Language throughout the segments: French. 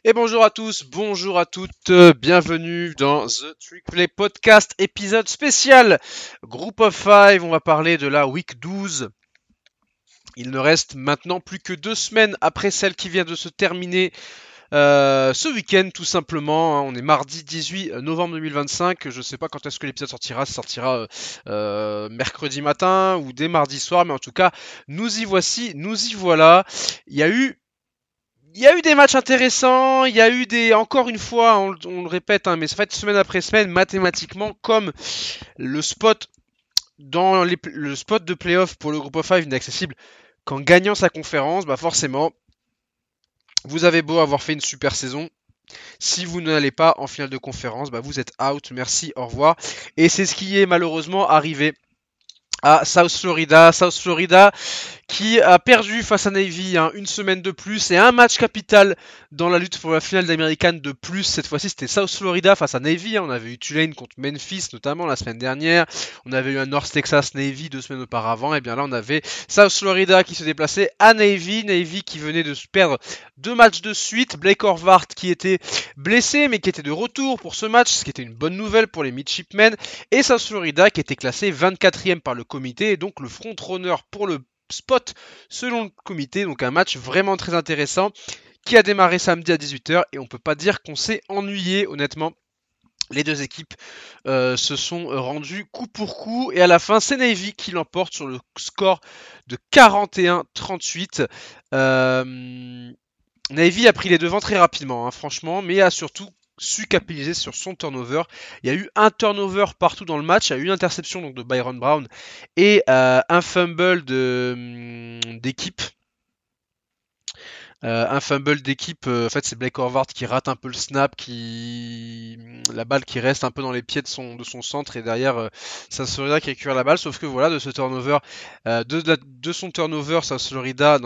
Et bonjour à tous, bonjour à toutes, bienvenue dans The Trick Play Podcast, épisode spécial Group of Five. On va parler de la Week 12. Il ne reste maintenant plus que 2 semaines après celle qui vient de se terminer ce week-end tout simplement. On est mardi 18 novembre 2025. Je ne sais pas quand est-ce que l'épisode sortira. Ça sortira mercredi matin ou dès mardi soir. Mais en tout cas, nous y voici, nous y voilà. Il y a eu des matchs intéressants, il y a eu des, encore une fois, on le répète, hein, mais ça fait semaine après semaine, mathématiquement, comme le spot le spot de playoff pour le Group of Five n'est accessible qu'en gagnant sa conférence, bah forcément, vous avez beau avoir fait une super saison, si vous n'allez pas en finale de conférence, bah vous êtes out, merci, au revoir. Et c'est ce qui est malheureusement arrivé à South Florida. South Florida qui a perdu face à Navy une semaine de plus et un match capital dans la lutte pour la finale d'American de plus. Cette fois-ci, c'était South Florida face à Navy. On avait eu Tulane contre Memphis notamment la semaine dernière. On avait eu un North Texas Navy 2 semaines auparavant. Et bien là, on avait South Florida qui se déplaçait à Navy. Navy qui venait de perdre 2 matchs de suite. Blake Horvath qui était blessé mais qui était de retour pour ce match, ce qui était une bonne nouvelle pour les midshipmen. Et South Florida qui était classé 24e par le comité et donc le front-runner pour le spot selon le comité. Donc un match vraiment très intéressant qui a démarré samedi à 18h et on peut pas dire qu'on s'est ennuyé honnêtement. Les deux équipes se sont rendues coup pour coup et à la fin c'est Navy qui l'emporte sur le score de 41-38. Navy a pris les devants très rapidement, franchement, mais a surtout su capitaliser sur son turnover. Il y a eu un turnover partout dans le match, il y a eu une interception donc, de Byron Brown et un fumble d'équipe. Un fumble d'équipe, en fait c'est Blake Horvath qui rate un peu le snap, la balle qui reste un peu dans les pieds de son centre et derrière South Florida qui récupère la balle, sauf que voilà de ce turnover, de son turnover, South Florida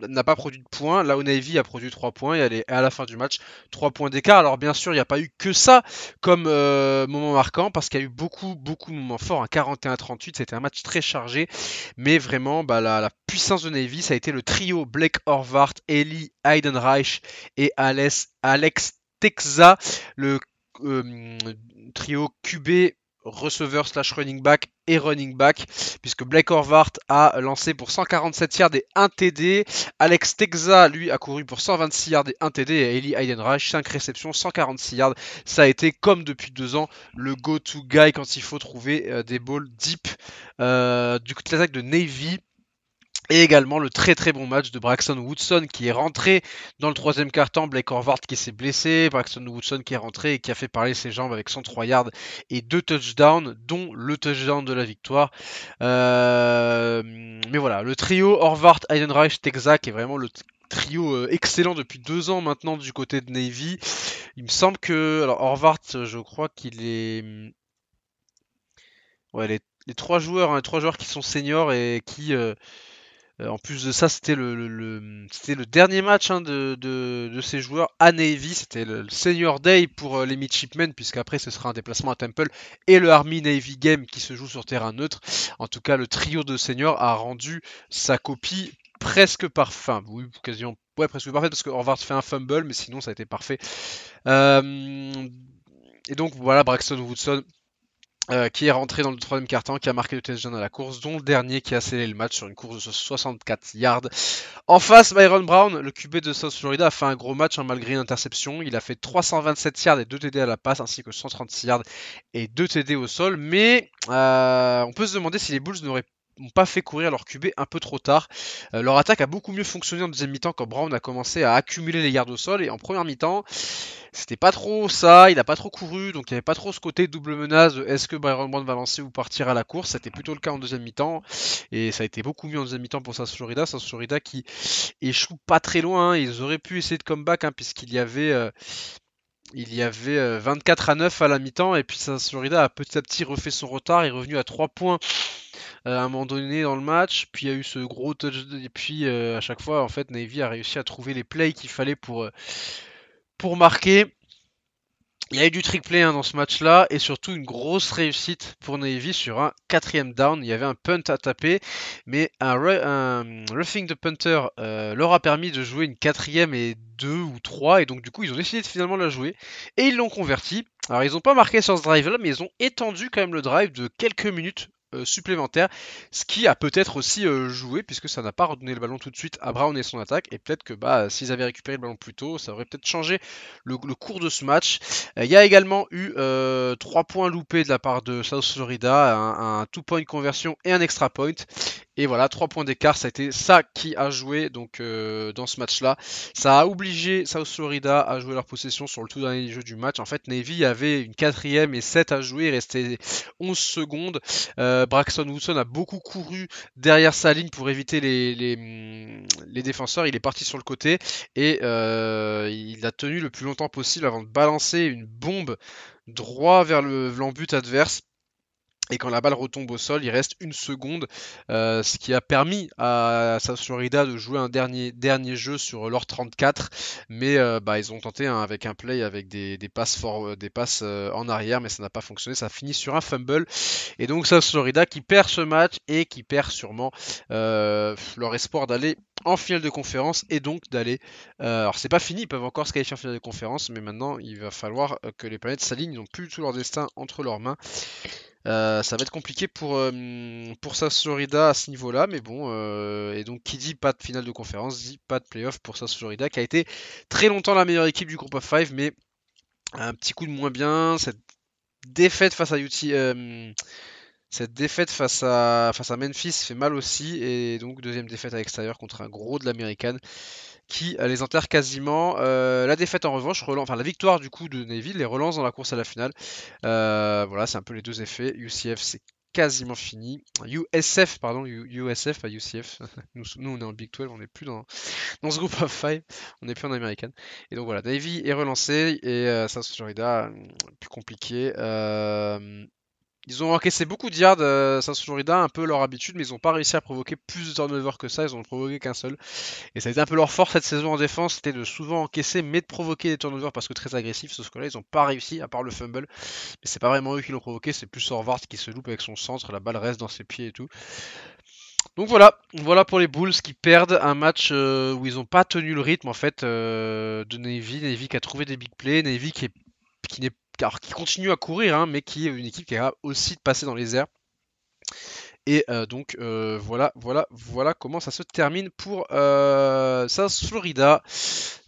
n'a pas produit de points, là où Navy a produit 3 points et à la fin du match 3 points d'écart. Alors bien sûr il n'y a pas eu que ça comme moment marquant parce qu'il y a eu beaucoup de moments forts, 41-38 c'était un match très chargé, mais vraiment la puissance de Navy ça a été le trio Blake Horvath, Eli Heidenreich et Alex Texa, le trio QB receveur slash running back et running back, puisque Blake Horvath a lancé pour 147 yards et 1 TD. Alex Texa, lui, a couru pour 126 yards et 1 TD. Et Eli Heidenreich, 5 réceptions, 146 yards. Ça a été, comme depuis 2 ans, le go-to guy quand il faut trouver des balls deep du coup de l'attaque de Navy. Et également le très bon match de Braxton Woodson qui est rentré dans le troisième quart-temps. Blake Horvath qui s'est blessé. Braxton Woodson qui est rentré et qui a fait parler ses jambes avec 103 yards et 2 touchdowns, dont le touchdown de la victoire. Mais voilà, le trio Horvath, Heidenreich, Texas qui est vraiment le trio excellent depuis 2 ans maintenant du côté de Navy. Il me semble que... Alors Horvath, je crois qu'il est... Ouais, les 3 joueurs qui sont seniors et qui... en plus de ça, c'était c'était le dernier match de ces joueurs à Navy. C'était le Senior Day pour les Midshipmen, puisqu'après ce sera un déplacement à Temple et le Army Navy Game qui se joue sur terrain neutre. En tout cas, le trio de seniors a rendu sa copie presque parfaite. Oui, quasiment. Ouais, presque parfaite parce que Horvath fait un fumble, mais sinon ça a été parfait. Et donc voilà, Braxton Woodson qui est rentré dans le troisième quart-temps, qui a marqué le touchdown à la course, dont le dernier qui a scellé le match sur une course de 64 yards. En face, Byron Brown, le QB de South Florida, a fait un gros match malgré une interception. Il a fait 327 yards et 2 TD à la passe, ainsi que 136 yards et 2 TD au sol. Mais on peut se demander si les Bulls n'ont pas fait courir leur QB un peu trop tard. Leur attaque a beaucoup mieux fonctionné en deuxième mi-temps quand Brown a commencé à accumuler les yards au sol. Et en première mi-temps, c'était pas trop ça, il a pas trop couru, donc il n'y avait pas trop ce côté double menace de est-ce que Byron Brown va lancer ou partir à la course. C'était plutôt le cas en deuxième mi-temps, et ça a été beaucoup mieux en deuxième mi-temps pour South Florida. South Florida qui échoue pas très loin, ils auraient pu essayer de comeback, puisqu'il y avait... 24-9 à la mi-temps et puis South Florida a petit à petit refait son retard, est revenu à 3 points à un moment donné dans le match, puis il y a eu ce gros touchdown et puis à chaque fois en fait Navy a réussi à trouver les plays qu'il fallait pour marquer. Il y a eu du trick play dans ce match-là et surtout une grosse réussite pour Navy sur un quatrième down. Il y avait un punt à taper, mais un roughing the punter leur a permis de jouer une quatrième et 2 ou 3 et donc du coup ils ont décidé de finalement la jouer et ils l'ont converti. Alors ils n'ont pas marqué sur ce drive-là, mais ils ont étendu quand même le drive de quelques minutes supplémentaires, ce qui a peut-être aussi joué puisque ça n'a pas redonné le ballon tout de suite à Brown et son attaque et peut-être que s'ils avaient récupéré le ballon plus tôt, ça aurait peut-être changé le cours de ce match. Il y a également eu 3 points loupés de la part de South Florida, un 2-point conversion et un extra point. Et voilà, 3 points d'écart, ça a été ça qui a joué donc dans ce match-là. Ça a obligé South Florida à jouer leur possession sur le tout dernier jeu du match. En fait, Navy avait une quatrième et 7 à jouer, il restait 11 secondes. Braxton Woodson a beaucoup couru derrière sa ligne pour éviter les défenseurs. Il est parti sur le côté et il a tenu le plus longtemps possible avant de balancer une bombe droit vers l'embut adverse. Et quand la balle retombe au sol, il reste 1 seconde, ce qui a permis à South Florida de jouer un dernier jeu sur leur 34. Mais ils ont tenté avec un play avec des passes, en arrière, mais ça n'a pas fonctionné. Ça finit sur un fumble. Et donc South Florida qui perd ce match et qui perd sûrement leur espoir d'aller en finale de conférence et donc d'aller. Alors c'est pas fini, ils peuvent encore se qualifier en finale de conférence, mais maintenant il va falloir que les planètes s'alignent, ils n'ont plus tout leur destin entre leurs mains. Ça va être compliqué pour South Florida à ce niveau-là, mais bon, et donc qui dit pas de finale de conférence, dit pas de playoff pour South Florida, qui a été très longtemps la meilleure équipe du groupe of 5, mais un petit coup de moins bien. Cette défaite face à UT, cette défaite face à Memphis fait mal aussi, et donc deuxième défaite à l'extérieur contre un gros de l'américaine qui les enterre quasiment. La défaite en revanche, enfin la victoire du coup de Navy les relance dans la course à la finale. Voilà, c'est un peu les deux effets. UCF c'est quasiment fini. USF, pardon, USF, pas UCF. Nous, on est en Big 12, on n'est plus dans ce groupe of 5, on n'est plus en américaine. Et donc voilà, Navy est relancé et South Florida, plus compliqué. Ils ont encaissé beaucoup de yards, South Florida, un peu leur habitude, mais ils n'ont pas réussi à provoquer plus de turnovers que ça, ils ont provoqué qu'un seul. Et ça a été un peu leur force cette saison en défense, c'était de souvent encaisser, mais de provoquer des turnovers parce que très agressifs, sauf que là, ils n'ont pas réussi, à part le fumble. Mais c'est pas vraiment eux qui l'ont provoqué, c'est plus Horvath qui se loupe avec son centre, la balle reste dans ses pieds et tout. Donc voilà pour les Bulls qui perdent un match où ils n'ont pas tenu le rythme en fait de Navy. Navy qui a trouvé des big plays, Navy qui n'est qui continue à courir, hein, mais qui est une équipe qui est capable aussi de passer dans les airs. Et donc voilà comment ça se termine pour South Florida,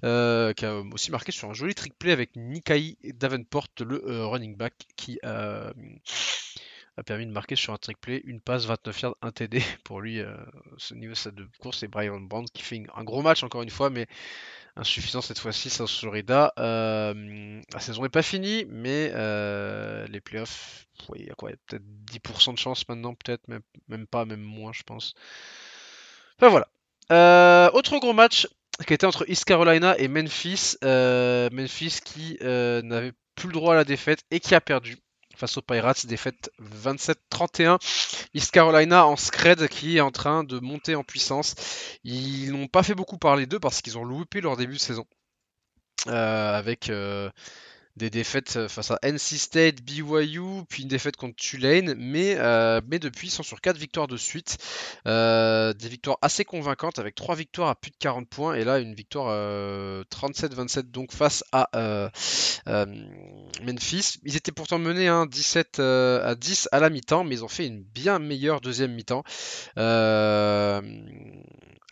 qui a aussi marqué sur un joli trick play avec Nikai Davenport, le running back, qui a permis de marquer sur un trick play, une passe, 29 yards, un TD pour lui. Ce niveau de course, et Brian Brand qui fait un gros match encore une fois, mais insuffisant cette fois-ci, South Florida. La saison n'est pas finie, mais les playoffs, il y a quoi, peut-être 10% de chance maintenant, peut-être, même pas, même moins, je pense. Enfin voilà. Autre gros match qui était entre East Carolina et Memphis. Memphis qui n'avait plus le droit à la défaite et qui a perdu face aux Pirates, défaite 27-31. East Carolina en scred qui est en train de monter en puissance. Ils n'ont pas fait beaucoup parler d'eux parce qu'ils ont loupé leur début de saison. Avec des défaites face à NC State, BYU, puis une défaite contre Tulane, mais depuis ils sont sur 4 victoires de suite, des victoires assez convaincantes avec 3 victoires à plus de 40 points et là une victoire 37-27 donc face à Memphis. Ils étaient pourtant menés 17 à 10 à la mi-temps, mais ils ont fait une bien meilleure deuxième mi-temps.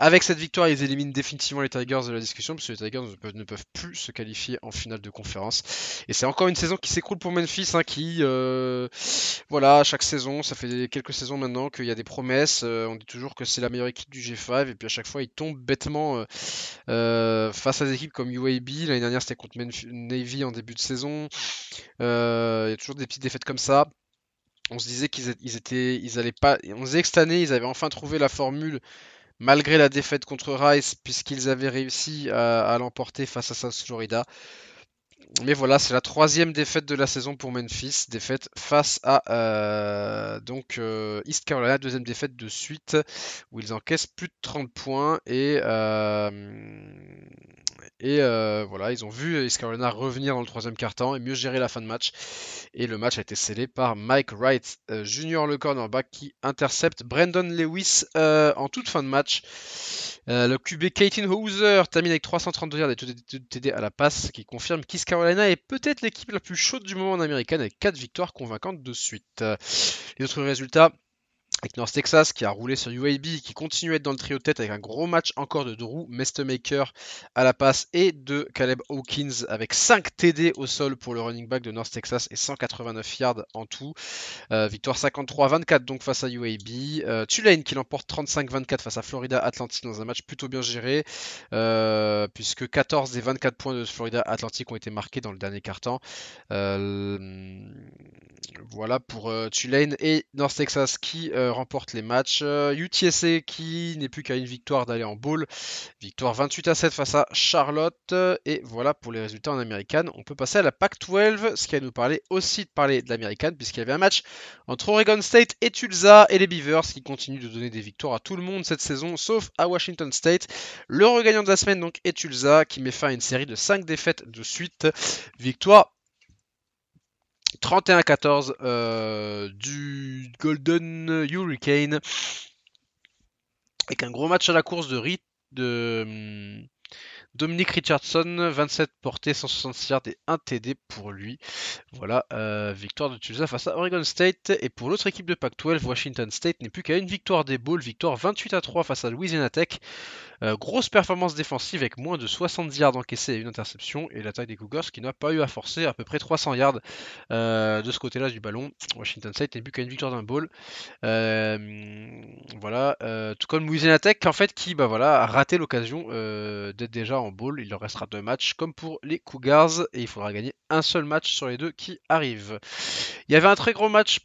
Avec cette victoire, ils éliminent définitivement les Tigers de la discussion, parce que les Tigers ne peuvent plus se qualifier en finale de conférence. Et c'est encore une saison qui s'écroule pour Memphis, qui, voilà, chaque saison, ça fait quelques saisons maintenant qu'il y a des promesses. On dit toujours que c'est la meilleure équipe du G5, et puis à chaque fois, ils tombent bêtement face à des équipes comme UAB. L'année dernière, c'était contre Navy en début de saison. Il y a toujours des petites défaites comme ça. On se disait ils allaient pas. On se disait que cette année, ils avaient enfin trouvé la formule malgré la défaite contre Rice, puisqu'ils avaient réussi à l'emporter face à South Florida. Mais voilà, c'est la 3e défaite de la saison pour Memphis, défaite face à East Carolina, 2e défaite de suite, où ils encaissent plus de 30 points Et voilà, ils ont vu East Carolina revenir dans le troisième quart-temps et mieux gérer la fin de match. Et le match a été scellé par Mike Wright Jr., le cornerback, qui intercepte Brandon Lewis en toute fin de match. Le QB Katin Houser termine avec 332 yards et 2 TD à la passe, qui confirme qu'East Carolina est peut-être l'équipe la plus chaude du moment en américaine avec 4 victoires convaincantes de suite. Les autres résultats, avec North Texas qui a roulé sur UAB, qui continue à être dans le trio de tête avec un gros match encore de Drew Mestemaker à la passe et de Caleb Hawkins avec 5 TD au sol pour le running back de North Texas et 189 yards en tout. Victoire 53-24 donc face à UAB. Tulane qui l'emporte 35-24 face à Florida Atlantic dans un match plutôt bien géré, puisque 14 des 24 points de Florida Atlantic ont été marqués dans le dernier quart-temps. Voilà pour Tulane et North Texas qui remportent les matchs. UTSA qui n'est plus qu'à une victoire d'aller en bowl. Victoire 28-7 face à Charlotte. Et voilà pour les résultats en américaine. On peut passer à la Pac-12, ce qui va nous parler aussi de parler de l'américaine, puisqu'il y avait un match entre Oregon State et Tulsa et les Beavers qui continuent de donner des victoires à tout le monde cette saison, sauf à Washington State. Le regagnant de la semaine donc est Tulsa qui met fin à une série de 5 défaites de suite. Victoire 31-14 du Golden Hurricane avec un gros match à la course de Dominic Richardson, 27 portées, 166 yards et 1 TD pour lui. Voilà, victoire de Tulsa face à Oregon State. Et pour l'autre équipe de Pac-12, Washington State n'est plus qu'à une victoire des Bowls, victoire 28-3 face à Louisiana Tech. Grosse performance défensive avec moins de 70 yards encaissés et une interception. Et l'attaque des Cougars qui n'a pas eu à forcer à peu près 300 yards de ce côté-là du ballon. Washington State n'est plus qu'à une victoire d'un bowl. Voilà, tout comme Louisiana Tech en fait qui a raté l'occasion d'être déjà en bowl. Il leur restera 2 matchs comme pour les Cougars et il faudra gagner un seul match sur les 2 qui arrivent. Il y avait un très gros match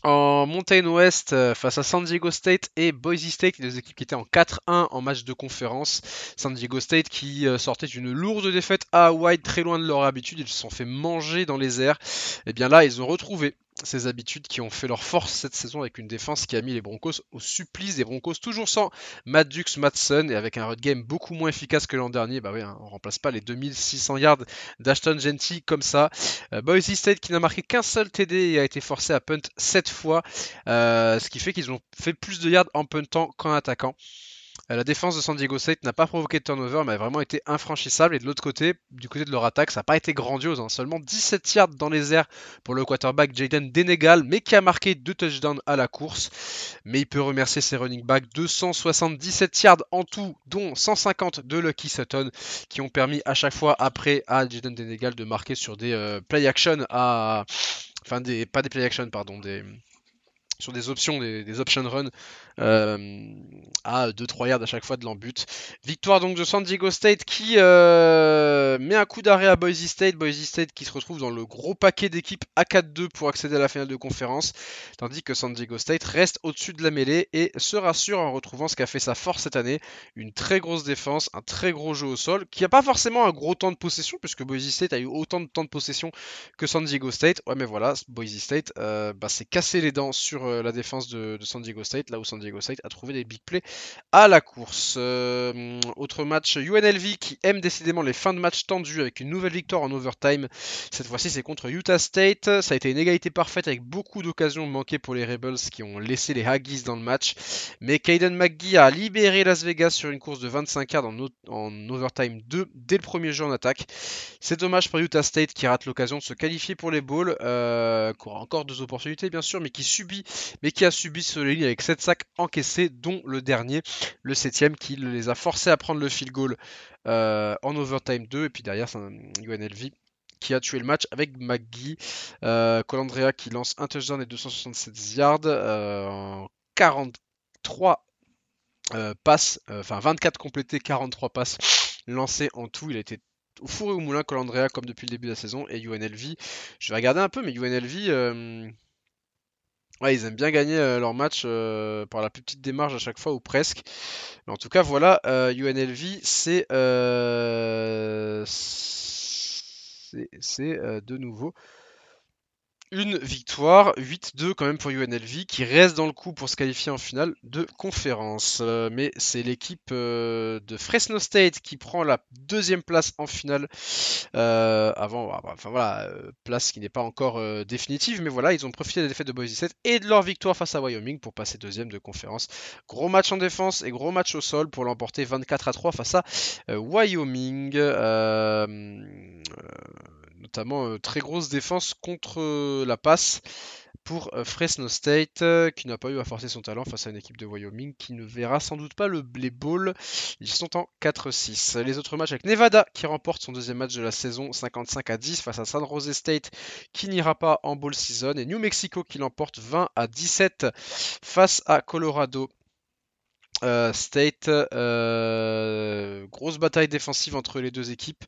en Mountain West face à San Diego State et Boise State, les équipes qui étaient en 4-1 en match de conférence. San Diego State qui sortait d'une lourde défaite à Hawaii, très loin de leur habitude, ils se sont fait manger dans les airs. Et bien là, ils ont retrouvé ces habitudes qui ont fait leur force cette saison avec une défense qui a mis les Broncos au supplice. Des Broncos toujours sans Matt Dukes, Madsen et avec un run game beaucoup moins efficace que l'an dernier. Bah oui, hein, on remplace pas les 2600 yards d'Ashton Genty comme ça. Boise State qui n'a marqué qu'un seul TD et a été forcé à punt 7 fois, ce qui fait qu'ils ont fait plus de yards en puntant qu'en attaquant. La défense de San Diego State n'a pas provoqué de turnover, mais a vraiment été infranchissable. Et de l'autre côté, du côté de leur attaque, ça n'a pas été grandiose. Hein. Seulement 17 yards dans les airs pour le quarterback Jaden Denegal, mais qui a marqué 2 touchdowns à la course. Mais il peut remercier ses running backs, 277 yards en tout, dont 150 de Lucky Sutton, qui ont permis à chaque fois après à Jaden Denegal de marquer sur des play action à... Enfin, pas des play action, pardon, sur des options, des option runs à 2-3 yards à chaque fois de l'embut. Victoire donc de San Diego State qui met un coup d'arrêt à Boise State. Boise State qui se retrouve dans le gros paquet d'équipes à 4-2 pour accéder à la finale de conférence. Tandis que San Diego State reste au-dessus de la mêlée et se rassure en retrouvant ce qu'a fait sa force cette année. Une très grosse défense, un très gros jeu au sol qui n'a pas forcément un gros temps de possession puisque Boise State a eu autant de temps de possession que San Diego State. Ouais mais voilà, Boise State s'est cassé les dents sur la défense de San Diego State, là où San Diego State a trouvé des big plays à la course. Autre match, UNLV qui aime décidément les fins de match tendues avec une nouvelle victoire en overtime. Cette fois-ci c'est contre Utah State. Ça a été une égalité parfaite avec beaucoup d'occasions manquées pour les Rebels qui ont laissé les Aggies dans le match. Mais Caden McGee a libéré Las Vegas sur une course de 25 yards en overtime 2 dès le premier jeu en attaque. C'est dommage pour Utah State qui rate l'occasion de se qualifier pour les bowls, qui aura encore 2 opportunités bien sûr, mais qui a subi ce ligne avec 7 sacs encaissés, dont le dernier, le 7ème, qui les a forcés à prendre le field goal en overtime 2, et puis derrière c'est un UNLV qui a tué le match avec McGee. Colandrea qui lance un touchdown et 267 yards en 43 passes, enfin 24 complétés, 43 passes lancées en tout. Il a été au four et au moulin Colandrea comme depuis le début de la saison. Et UNLV, je vais regarder un peu, mais UNLV, ouais, ils aiment bien gagner leur match par la plus petite démarche à chaque fois ou presque. Mais en tout cas, voilà, UNLV, c'est de nouveau une victoire, 8-2 quand même pour UNLV, qui reste dans le coup pour se qualifier en finale de conférence. Mais c'est l'équipe de Fresno State qui prend la deuxième place en finale. Enfin voilà, place qui n'est pas encore définitive, mais voilà, ils ont profité de la défaite de Boise State et de leur victoire face à Wyoming pour passer deuxième de conférence. Gros match en défense et gros match au sol pour l'emporter 24-3 face à Wyoming. Notamment très grosse défense contre la passe pour Fresno State, qui n'a pas eu à forcer son talent face à une équipe de Wyoming qui ne verra sans doute pas les Bowls. Ils sont en 4-6. Les autres matchs avec Nevada qui remporte son deuxième match de la saison 55-10 face à San Jose State qui n'ira pas en bowl season, et New Mexico qui l'emporte 20-17 face à Colorado. State, grosse bataille défensive entre les deux équipes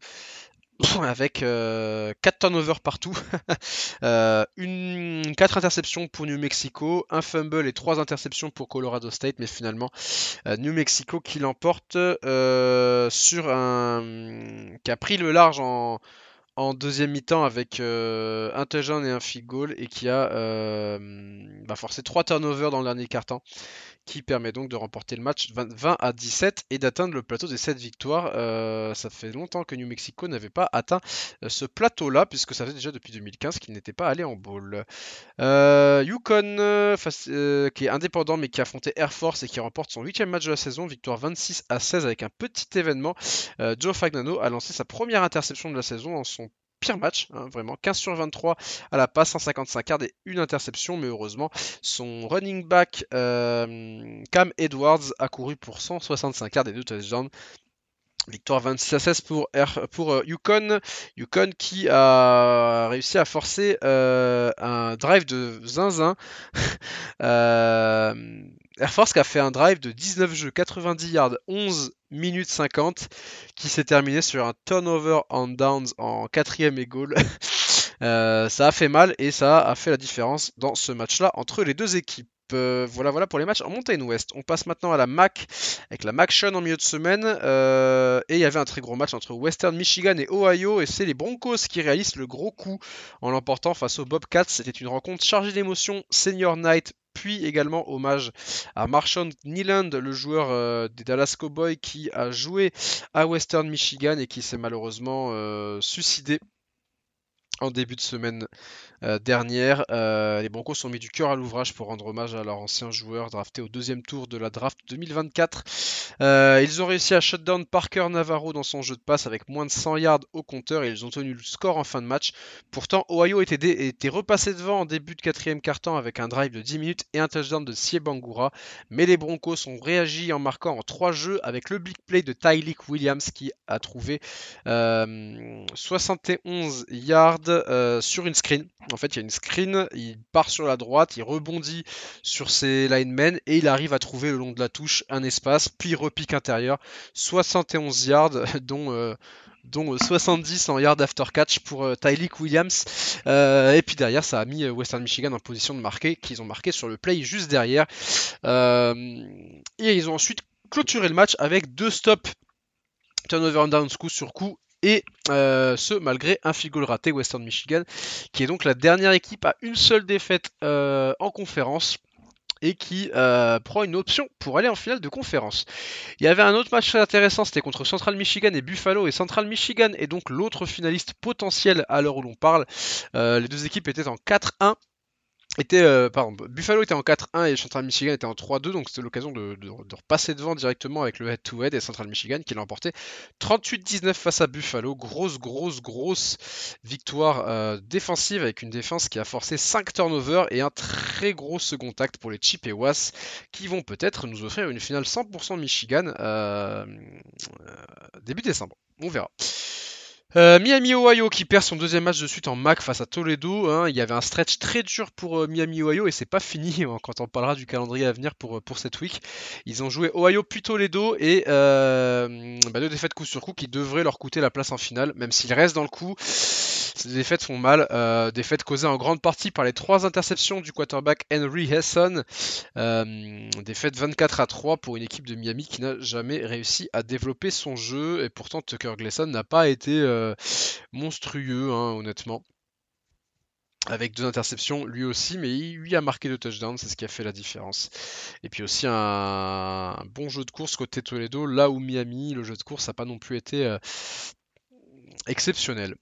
avec 4 turnovers partout, 4 interceptions pour New Mexico, un fumble et 3 interceptions pour Colorado State, mais finalement New Mexico qui l'emporte sur qui a pris le large en deuxième mi-temps avec un touchdown et un field goal, et qui a forcé 3 turnovers dans le dernier quart-temps, qui permet donc de remporter le match 20-17 et d'atteindre le plateau des 7 victoires. Ça fait longtemps que New Mexico n'avait pas atteint ce plateau-là, puisque ça fait déjà depuis 2015 qu'il n'était pas allé en bowl. Yukon, qui est indépendant mais qui a affronté Air Force et qui remporte son 8e match de la saison, victoire 26-16 avec un petit événement. Joe Fagnano a lancé sa première interception de la saison dans son pire match, hein, vraiment 15 sur 23 à la passe, 155 yards et une interception, mais heureusement son running back Cam Edwards a couru pour 165 yards et 2 touchdowns. Victoire 26-16 pour Yukon. Yukon qui a réussi à forcer un drive de zinzin. Air Force qui a fait un drive de 19 jeux, 90 yards, 11 minutes 50, qui s'est terminé sur un turnover on downs en 4ème et goal. Ça a fait mal et ça a fait la différence dans ce match-là entre les deux équipes. Voilà pour les matchs en Mountain West. On passe maintenant à la MAC, avec la MAC-Shun en milieu de semaine. Et il y avait un très gros match entre Western Michigan et Ohio, et c'est les Broncos qui réalisent le gros coup en l'emportant face aux Bobcats. C'était une rencontre chargée d'émotions, senior night, puis également hommage à Marshawn Kneeland, le joueur des Dallas Cowboys qui a joué à Western Michigan et qui s'est malheureusement suicidé en début de semaine dernière. Les Broncos ont mis du cœur à l'ouvrage pour rendre hommage à leur ancien joueur drafté au deuxième tour de la draft 2024. Ils ont réussi à shutdown Parker Navarro dans son jeu de passe avec moins de 100 yards au compteur, et ils ont tenu le score en fin de match. Pourtant, Ohio était repassé devant en début de 4ème quart-temps avec un drive de 10 minutes et un touchdown de Sie Bangura, mais les Broncos ont réagi en marquant en 3 jeux avec le big play de Tyleek Williams qui a trouvé 71 yards sur une screen. En fait, il y a une screen, il part sur la droite, il rebondit sur ses linemen et il arrive à trouver le long de la touche un espace, puis repique intérieur. 71 yards, dont 70 en yards after catch pour Tyleek Williams. Et puis derrière, ça a mis Western Michigan en position de marquer, qu'ils ont marqué sur le play juste derrière. Et ils ont ensuite clôturé le match avec 2 stops turnover and downs coup sur coup, et ce malgré un field goal raté. Western Michigan qui est donc la dernière équipe à une seule défaite en conférence et qui prend une option pour aller en finale de conférence. Il y avait un autre match très intéressant, c'était contre Central Michigan et Buffalo, et Central Michigan est donc l'autre finaliste potentiel à l'heure où l'on parle. Les deux équipes étaient en 4-1. Buffalo était en 4-1 et Central Michigan était en 3-2, donc c'était l'occasion de repasser devant directement avec le head-to-head, et Central Michigan qui l'a emporté 38-19 face à Buffalo. Grosse victoire défensive, avec une défense qui a forcé 5 turnovers et un très gros second acte pour les Chippewas, qui vont peut-être nous offrir une finale 100% Michigan début décembre. On verra. Miami Ohio qui perd son deuxième match de suite en MAC face à Toledo, hein. Il y avait un stretch très dur pour Miami Ohio et c'est pas fini hein, quand on parlera du calendrier à venir pour cette week. Ils ont joué Ohio puis Toledo et 2 défaites coup sur coup qui devraient leur coûter la place en finale, même s'ils restent dans le coup. Ces défaites font mal, défaites causées en grande partie par les 3 interceptions du quarterback Henry Hesson. Défaite 24-3 pour une équipe de Miami qui n'a jamais réussi à développer son jeu, et pourtant Tucker Gleason n'a pas été monstrueux, hein, honnêtement. avec 2 interceptions lui aussi, mais lui a marqué 2 touchdowns, c'est ce qui a fait la différence. Et puis aussi un bon jeu de course côté Toledo, là où Miami, le jeu de course n'a pas non plus été exceptionnel.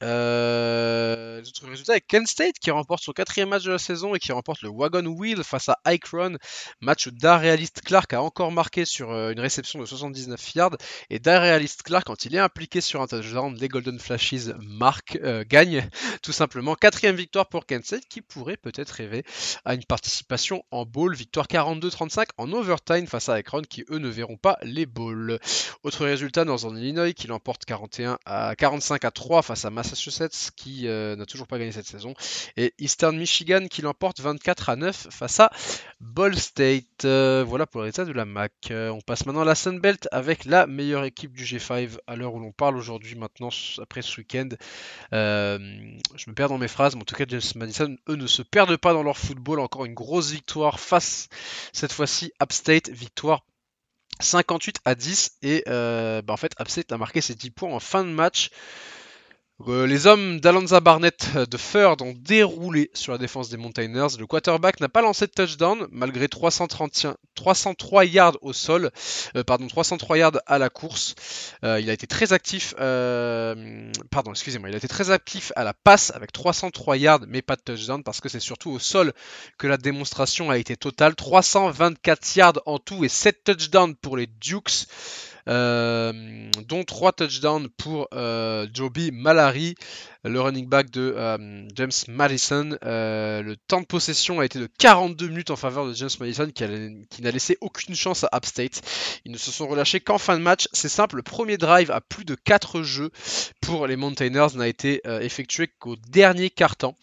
Les autres résultats avec Kent State qui remporte son 4e match de la saison et qui remporte le Wagon Wheel face à Akron. Match d'Arealist Clark a encore marqué sur une réception de 79 yards. Et d'Arealist Clark, quand il est impliqué sur un touchdown, les Golden Flashes gagnent tout simplement. 4e victoire pour Kent State qui pourrait peut-être rêver à une participation en bowl. Victoire 42-35 en overtime face à Akron qui eux ne verront pas les bowls. Autre résultat, Northern Illinois qui l'emporte 45-3 face à Massachusetts qui n'a toujours pas gagné cette saison. Et Eastern Michigan qui l'emporte 24-9 face à Ball State. Voilà pour le résultat de la MAC. On passe maintenant à la Sun Belt avec la meilleure équipe du G5 à l'heure où l'on parle aujourd'hui, maintenant, après ce week-end. Je me perds dans mes phrases, mais en tout cas, James Madison, eux, ne se perdent pas dans leur football. Encore une grosse victoire face, cette fois-ci, App State. Victoire 58-10 et en fait App State a marqué ses 10 points en fin de match. Les hommes d'Alonza Barnett de Third ont déroulé sur la défense des Mountaineers. Le quarterback n'a pas lancé de touchdown malgré 303 yards au sol, 303 yards à la course. Il a été très actif, il a été très actif à la passe avec 303 yards mais pas de touchdown parce que c'est surtout au sol que la démonstration a été totale. 324 yards en tout et 7 touchdowns pour les Dukes. Dont 3 touchdowns pour Joby Malari, le running back de James Madison. Le temps de possession a été de 42 minutes en faveur de James Madison qui n'a laissé aucune chance à App State. Ils ne se sont relâchés qu'en fin de match. C'est simple, le premier drive à plus de 4 jeux pour les Mountaineers n'a été effectué qu'au dernier quart-temps.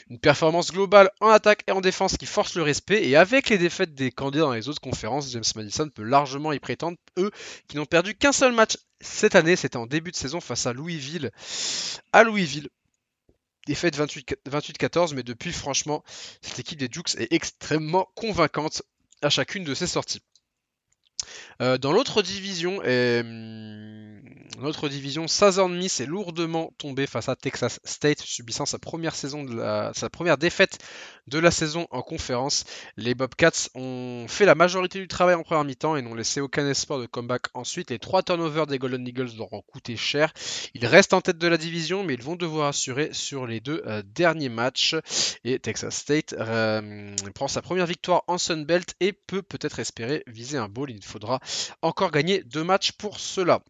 Une performance globale en attaque et en défense qui force le respect. Et avec les défaites des candidats dans les autres conférences, James Madison peut largement y prétendre. Eux qui n'ont perdu qu'un seul match cette année, c'était en début de saison face à Louisville. Défaite 28-14, mais depuis, franchement, cette équipe des Dukes est extrêmement convaincante à chacune de ses sorties. Dans l'autre division, Southern Miss est lourdement tombé face à Texas State, subissant sa première défaite de la saison en conférence. Les Bobcats ont fait la majorité du travail en première mi-temps et n'ont laissé aucun espoir de comeback ensuite. Les 3 turnovers des Golden Eagles leur ont coûté cher. Ils restent en tête de la division, mais ils vont devoir assurer sur les 2 derniers matchs. Et Texas State prend sa première victoire en Sun Belt et peut-être espérer viser un bowl. Il faudra encore gagner 2 matchs pour cela.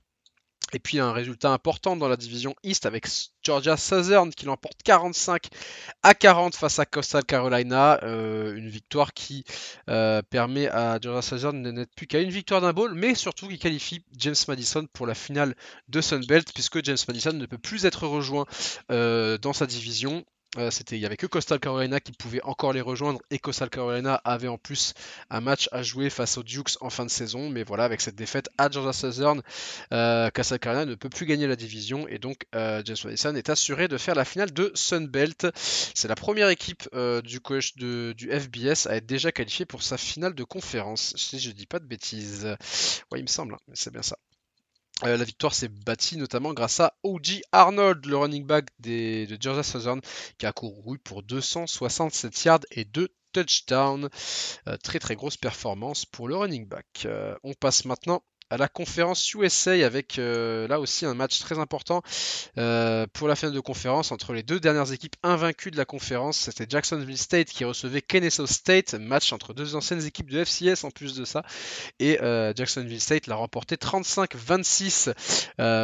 Et puis un résultat important dans la division East avec Georgia Southern qui l'emporte 45-40 face à Coastal Carolina. Une victoire qui permet à Georgia Southern de n'être plus qu'à une victoire d'un bowl, mais surtout qui qualifie James Madison pour la finale de Sun Belt, puisque James Madison ne peut plus être rejoint dans sa division. Il n'y avait que Coastal Carolina qui pouvait encore les rejoindre et Coastal Carolina avait en plus un match à jouer face aux Dukes en fin de saison. Mais voilà, avec cette défaite à Georgia Southern, Coastal Carolina ne peut plus gagner la division et donc James Madison est assuré de faire la finale de Sun Belt. C'est la première équipe du FBS à être déjà qualifiée pour sa finale de conférence, si je dis pas de bêtises. Ouais, il me semble, hein, c'est bien ça. La victoire s'est bâtie notamment grâce à O.J. Arnold, le running back de Georgia Southern, qui a couru pour 267 yards et 2 touchdowns. Très très grosse performance pour le running back. On passe maintenant à la conférence USA avec là aussi un match très important pour la finale de conférence entre les 2 dernières équipes invaincues de la conférence. C'était Jacksonville State qui recevait Kennesaw State, match entre 2 anciennes équipes de FCS en plus de ça. Et Jacksonville State l'a remporté 35-26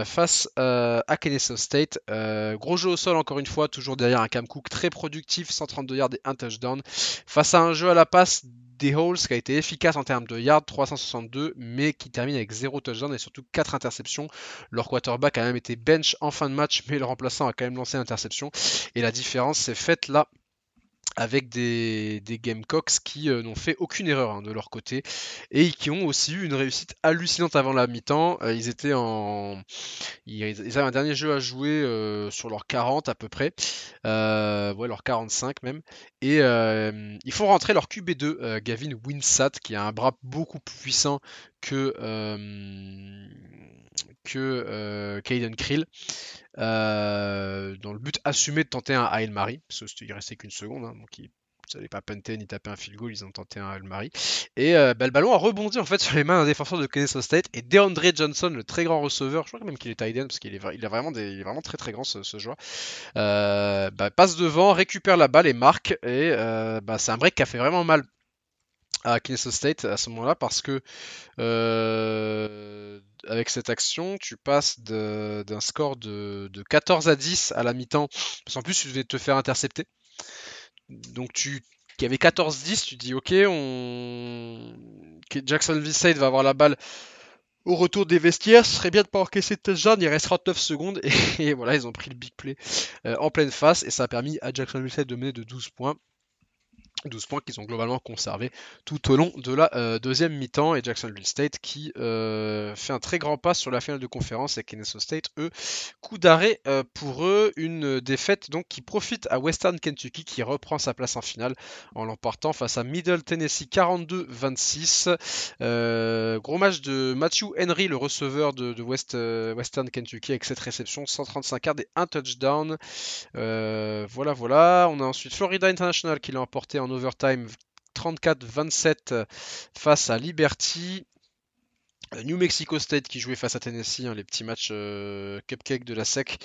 face à Kennesaw State. Gros jeu au sol encore une fois, toujours derrière un Cam Cook très productif, 132 yards et 1 touchdown. Face à un jeu à la passe des Halls qui a été efficace en termes de yards, 362, mais qui termine avec 0 touchdown et surtout 4 interceptions. Leur quarterback a même été bench en fin de match, mais le remplaçant a quand même lancé l'interception. Et la différence s'est faite là avec des Gamecocks qui n'ont fait aucune erreur de leur côté et qui ont aussi eu une réussite hallucinante avant la mi-temps. Ils avaient un dernier jeu à jouer sur leur 40 à peu près, leur 45 même, et ils font rentrer leur QB2, Gavin Winsat, qui a un bras beaucoup plus puissant que Caden Krill. Dans le but assumé de tenter un Hail Mary, parce qu'il restait qu'une seconde, hein, donc ils n'allaient pas punter ni taper un field goal, ils ont tenté un Hail Mary. Et le ballon a rebondi en fait sur les mains d'un défenseur de Kennesaw State, et DeAndre Johnson, le très grand receveur, je crois même qu'il est tight end, parce qu'il est, il est vraiment très très grand ce joueur, passe devant, récupère la balle et marque, et c'est un break qui a fait vraiment mal à Kennesaw State à ce moment-là, parce que avec cette action, tu passes d'un score de 14 à 10 à la mi-temps, parce qu'en plus tu devais te faire intercepter. Donc il y avait 14-10, tu dis ok, Jacksonville State va avoir la balle au retour des vestiaires, ce serait bien de pas encaisser de touchdown, il reste 39 secondes, et voilà, ils ont pris le big play en pleine face, et ça a permis à Jacksonville State de mener de 12 points. 12 points qu'ils ont globalement conservés tout au long de la deuxième mi-temps, et Jacksonville State qui fait un très grand pas sur la finale de conférence, et Kennesaw State, eux, coup d'arrêt pour eux, une défaite donc qui profite à Western Kentucky qui reprend sa place en finale en l'emportant face à Middle Tennessee 42-26. Gros match de Matthew Henry, le receveur de Western Kentucky, avec cette réception, 135 yards et un touchdown. Voilà. On a ensuite Florida International qui l'a emporté en overtime 34-27 face à Liberty. New Mexico State qui jouait face à Tennessee, hein, les petits matchs cupcake de la SEC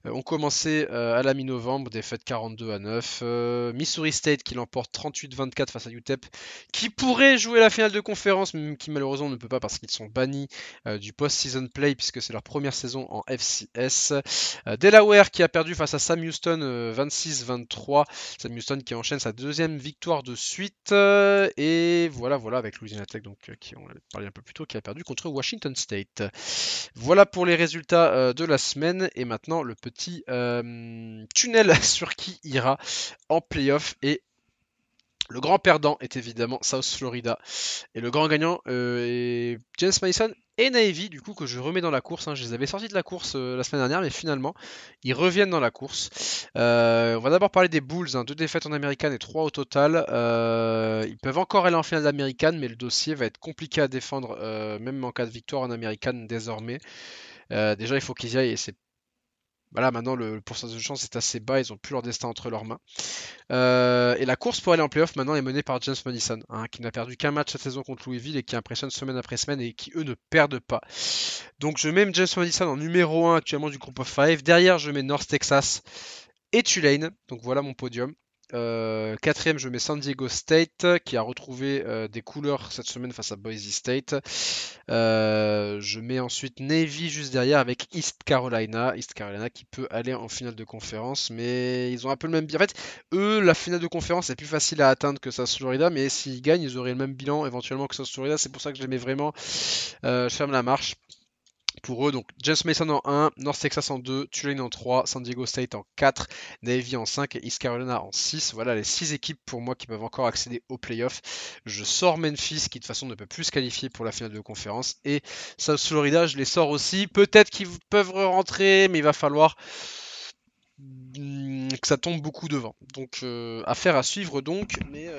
ont commencé à la mi-novembre, défaite 42-9. Missouri State qui l'emporte 38-24 face à UTEP, qui pourrait jouer la finale de conférence, mais qui malheureusement ne peut pas parce qu'ils sont bannis du post-season play puisque c'est leur première saison en FCS. Delaware qui a perdu face à Sam Houston 26-23. Sam Houston qui enchaîne sa deuxième victoire de suite. Et voilà, avec Louisiana Tech, donc, qui on a parlé un peu plus tôt, qui a perdu contre Washington State. Voilà pour les résultats de la semaine. Et maintenant, le petit tunnel sur qui ira en playoff. Et le grand perdant est évidemment South Florida. Et le grand gagnant est James Madison et Navy, du coup, que je remets dans la course. Hein. Je les avais sortis de la course la semaine dernière, mais finalement, ils reviennent dans la course. On va d'abord parler des Bulls. 2 défaites en American et 3 au total. Ils peuvent encore aller en finale d'American, mais le dossier va être compliqué à défendre, même en cas de victoire en American désormais. Déjà, il faut qu'ils y aillent, et c'est voilà, maintenant le pourcentage de chance est assez bas, ils ont plus leur destin entre leurs mains. Et la course pour aller en playoff maintenant est menée par James Madison, hein, qui n'a perdu qu'un match cette saison contre Louisville et qui impressionne semaine après semaine et qui eux ne perdent pas. Donc je mets James Madison en numéro 1 actuellement du groupe of 5. Derrière je mets North Texas et Tulane. Donc voilà mon podium. Quatrième, je mets San Diego State qui a retrouvé des couleurs cette semaine face à Boise State. Je mets ensuite Navy juste derrière avec East Carolina. East Carolina qui peut aller en finale de conférence, mais ils ont un peu le même bilan. En fait, eux, la finale de conférence est plus facile à atteindre que South Florida, mais s'ils gagnent, ils auraient le même bilan éventuellement que South Florida. C'est pour ça que je les mets vraiment. Je ferme la marche. Pour eux, donc James Mason en 1, North Texas en 2, Tulane en 3, San Diego State en 4, Navy en 5 et East Carolina en 6. Voilà les 6 équipes pour moi qui peuvent encore accéder aux playoffs. Je sors Memphis qui de toute façon ne peut plus se qualifier pour la finale de conférence. Et South Florida, je les sors aussi. Peut-être qu'ils peuvent rentrer, mais il va falloir que ça tombe beaucoup devant. Donc affaire à suivre donc. Mais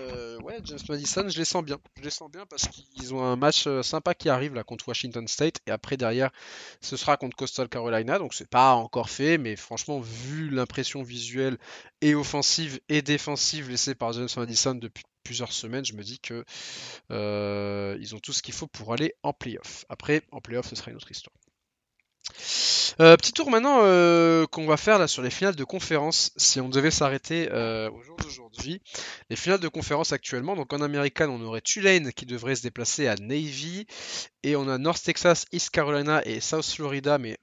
ouais, James Madison, je les sens bien. Je les sens bien parce qu'ils ont un match sympa qui arrive là contre Washington State. Et après derrière, ce sera contre Coastal Carolina. Donc c'est pas encore fait. Mais franchement, vu l'impression visuelle et offensive et défensive laissée par James Madison depuis plusieurs semaines, je me dis que ils ont tout ce qu'il faut pour aller en playoff. Après, en playoff, ce sera une autre histoire. Petit tour maintenant qu'on va faire là sur les finales de conférence. Si on devait s'arrêter au jour d'aujourd'hui, les finales de conférence actuellement, donc en American, on aurait Tulane qui devrait se déplacer à Navy, et on a North Texas, East Carolina et South Florida, mais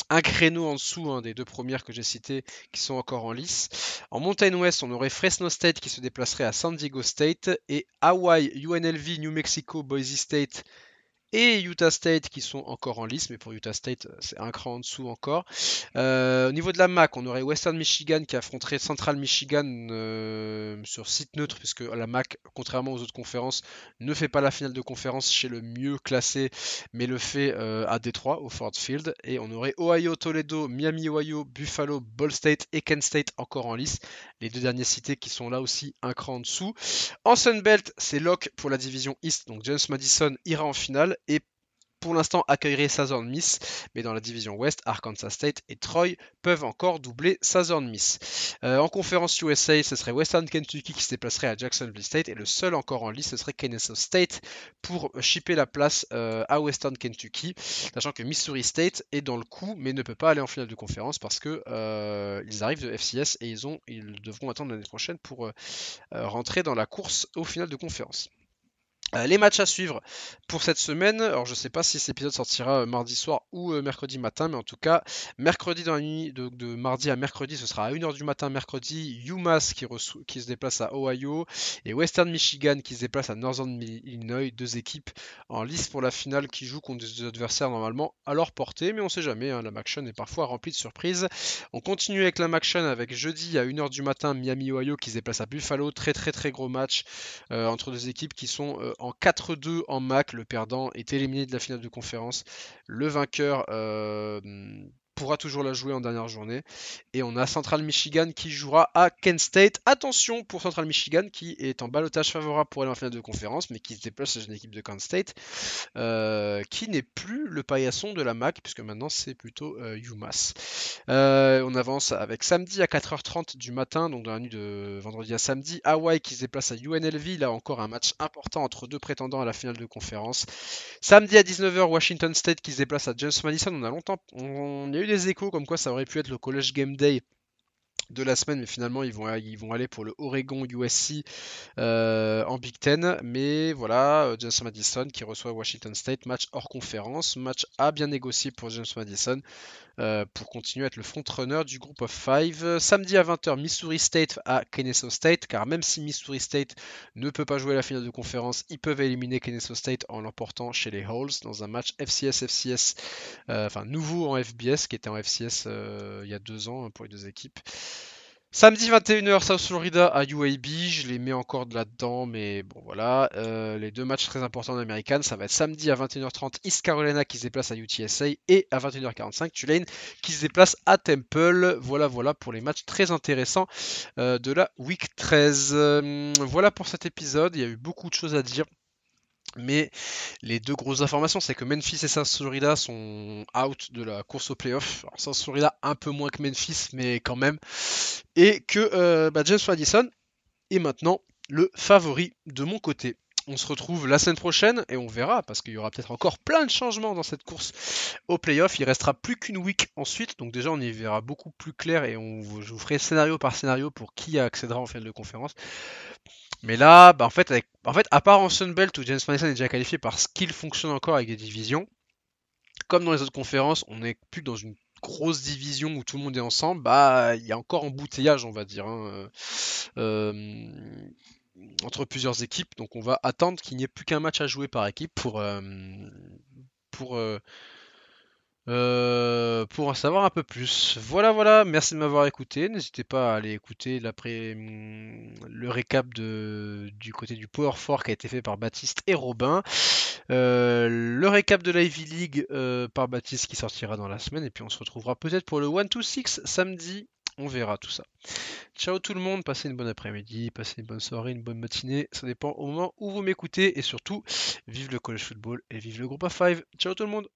un créneau en dessous des 2 premières que j'ai citées qui sont encore en lice. En Mountain West, on aurait Fresno State qui se déplacerait à San Diego State, et Hawaii, UNLV, New Mexico, Boise State et Utah State qui sont encore en lice, mais pour Utah State, c'est un cran en dessous encore. Au niveau de la MAC, on aurait Western Michigan qui affronterait Central Michigan sur site neutre, puisque la MAC, contrairement aux autres conférences, ne fait pas la finale de conférence chez le mieux classé, mais le fait à Détroit, au Ford Field. Et on aurait Ohio, Toledo, Miami, Ohio, Buffalo, Ball State et Kent State encore en lice. Les deux derniers cités qui sont là aussi un cran en dessous. En Sunbelt, c'est lock pour la division East, donc James Madison ira en finale et pour l'instant accueillerait Southern Miss, mais dans la division Ouest, Arkansas State et Troy peuvent encore doubler Southern Miss. En conférence USA, ce serait Western Kentucky qui se déplacerait à Jacksonville State et le seul encore en lice, ce serait Kennesaw State pour shipper la place à Western Kentucky, sachant que Missouri State est dans le coup mais ne peut pas aller en finale de conférence parce que ils arrivent de FCS et ils devront attendre l'année prochaine pour rentrer dans la course au final de conférence. Les matchs à suivre pour cette semaine. Alors je sais pas si cet épisode sortira mardi soir ou mercredi matin, mais en tout cas, mercredi dans la nuit de mardi à mercredi, ce sera à 1h du matin mercredi, UMass qui se déplace à Ohio et Western Michigan qui se déplace à Northern Illinois, deux équipes en lice pour la finale qui jouent contre des adversaires normalement à leur portée, mais on sait jamais, hein, la MACtion est parfois remplie de surprises. On continue avec la MACtion avec jeudi à 1h du matin, Miami Ohio qui se déplace à Buffalo, très gros match entre deux équipes qui sont en 4-2 en MAC. Le perdant est éliminé de la finale de conférence. Le vainqueur pourra toujours la jouer en dernière journée. Et on a Central Michigan qui jouera à Kent State. Attention pour Central Michigan qui est en ballottage favorable pour aller en finale de conférence, mais qui se déplace chez une équipe de Kent State qui n'est plus le paillasson de la MAC, puisque maintenant c'est plutôt UMass. On avance avec samedi à 4h30 du matin, donc dans la nuit de vendredi à samedi, Hawaii qui se déplace à UNLV, là encore un match important entre deux prétendants à la finale de conférence. Samedi à 19h, Washington State qui se déplace à James Madison. On y a eu des échos comme quoi ça aurait pu être le College Game Day de la semaine, mais finalement ils vont aller pour le Oregon USC en Big Ten. Mais voilà, James Madison qui reçoit Washington State, match hors conférence, match à bien négocier pour James Madison pour continuer à être le frontrunner du group of 5. Samedi à 20h, Missouri State à Kennesaw State, car même si Missouri State ne peut pas jouer la finale de conférence, ils peuvent éliminer Kennesaw State en l'emportant chez les Holes dans un match FCS, enfin nouveau en FBS, qui était en FCS il y a 2 ans pour les deux équipes. Samedi 21h, South Florida à UAB, je les mets encore de là-dedans, mais bon voilà, les deux matchs très importants en American, ça va être samedi à 21h30, East Carolina qui se déplace à UTSA et à 21h45, Tulane qui se déplace à Temple. Voilà pour les matchs très intéressants de la Week 13. Voilà pour cet épisode, il y a eu beaucoup de choses à dire. Mais les deux grosses informations, c'est que Memphis et South Florida sont out de la course au playoff. Alors South Florida un peu moins que Memphis, mais quand même. Et que James Madison est maintenant le favori de mon côté. On se retrouve la semaine prochaine et on verra, parce qu'il y aura peut-être encore plein de changements dans cette course au playoff. Il restera plus qu'une week ensuite, donc déjà on y verra beaucoup plus clair et je vous ferai scénario par scénario pour qui accédera en finale de conférence. Mais là, en fait, à part en Sunbelt où James Madison est déjà qualifié parce qu'il fonctionne encore avec des divisions, comme dans les autres conférences, on n'est plus dans une grosse division où tout le monde est ensemble, il y a encore embouteillage, on va dire, hein, entre plusieurs équipes. Donc on va attendre qu'il n'y ait plus qu'un match à jouer par équipe pour, pour en savoir un peu plus. Voilà, merci de m'avoir écouté. N'hésitez pas à aller écouter le récap du côté du Power 4 qui a été fait par Baptiste et Robin. Le récap de la Ivy League par Baptiste qui sortira dans la semaine. Et puis on se retrouvera peut-être pour le 1-2-6 samedi. On verra tout ça. Ciao tout le monde, passez une bonne après-midi, passez une bonne soirée, une bonne matinée. Ça dépend au moment où vous m'écoutez. Et surtout, vive le college football et vive le groupe of 5. Ciao tout le monde.